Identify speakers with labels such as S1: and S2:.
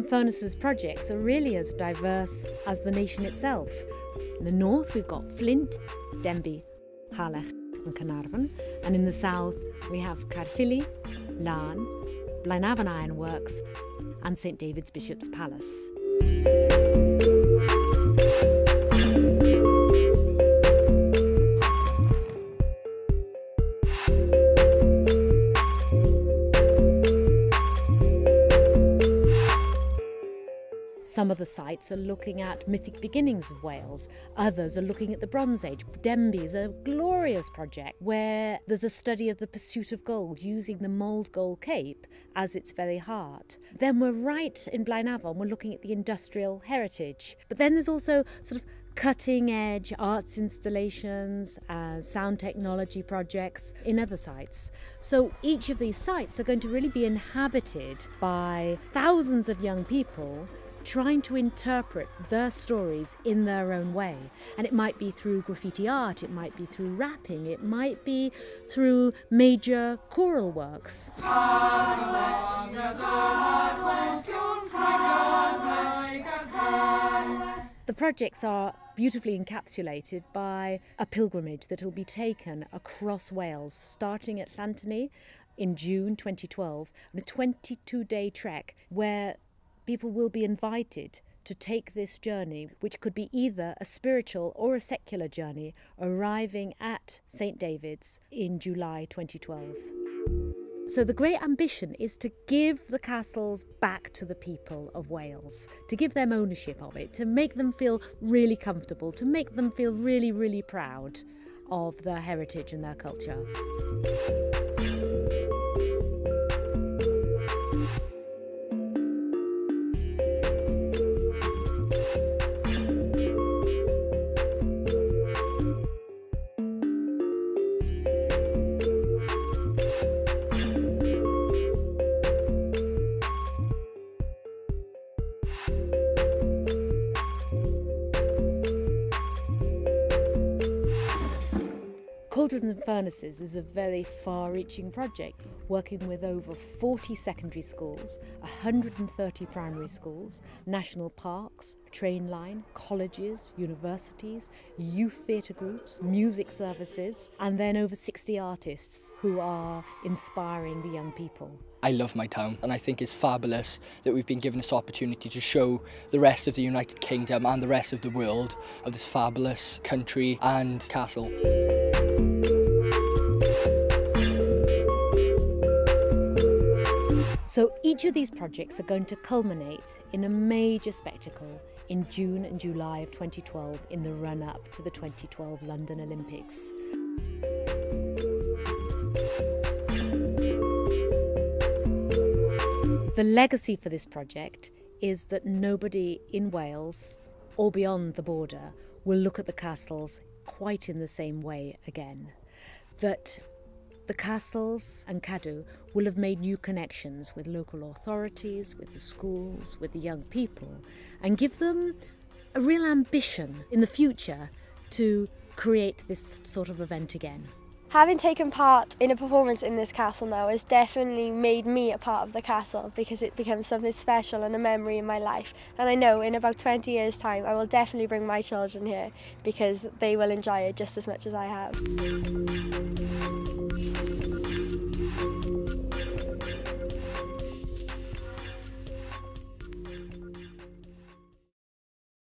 S1: and Ffwrnais' projects are really as diverse as the nation itself. In the north we've got Flint, Denbigh, Harlech and Carnarvon, and in the south we have Caerphilly, Larne, Blaenavon Ironworks and St David's Bishop's Palace. Some of the sites are looking at mythic beginnings of Wales, others are looking at the Bronze Age. Denbigh is a glorious project where there's a study of the pursuit of gold using the Mould Gold Cape as its very heart. Then we're right in Blaenavon, we're looking at the industrial heritage. But then there's also sort of cutting-edge arts installations, sound technology projects in other sites. So each of these sites are going to really be inhabited by thousands of young people trying to interpret their stories in their own way. And it might be through graffiti art, it might be through rapping, it might be through major choral works. The projects are beautifully encapsulated by a pilgrimage that will be taken across Wales, starting at Llantony in June 2012, a 22-day trek where people will be invited to take this journey, which could be either a spiritual or a secular journey, arriving at St David's in July 2012. So the great ambition is to give the castles back to the people of Wales, to give them ownership of it, to make them feel really comfortable, to make them feel really, really proud of their heritage and their culture. Cauldrons and Ffwrnais is a very far-reaching project, working with over 40 secondary schools, 130 primary schools, national parks, a train line, colleges, universities, youth theatre groups, music services, and then over 60 artists who are inspiring the young people.
S2: I love my town, and I think it's fabulous that we've been given this opportunity to show the rest of the United Kingdom and the rest of the world of this fabulous country and castle.
S1: So each of these projects are going to culminate in a major spectacle in June and July of 2012 in the run-up to the 2012 London Olympics. The legacy for this project is that nobody in Wales or beyond the border will look at the castles quite in the same way again. That the castles and Cadw will have made new connections with local authorities, with the schools, with the young people, and give them a real ambition in the future to create this sort of event again.
S3: Having taken part in a performance in this castle now has definitely made me a part of the castle, because it becomes something special and a memory in my life. And I know in about 20 years' time I will definitely bring my children here, because they will enjoy it just as much as I have.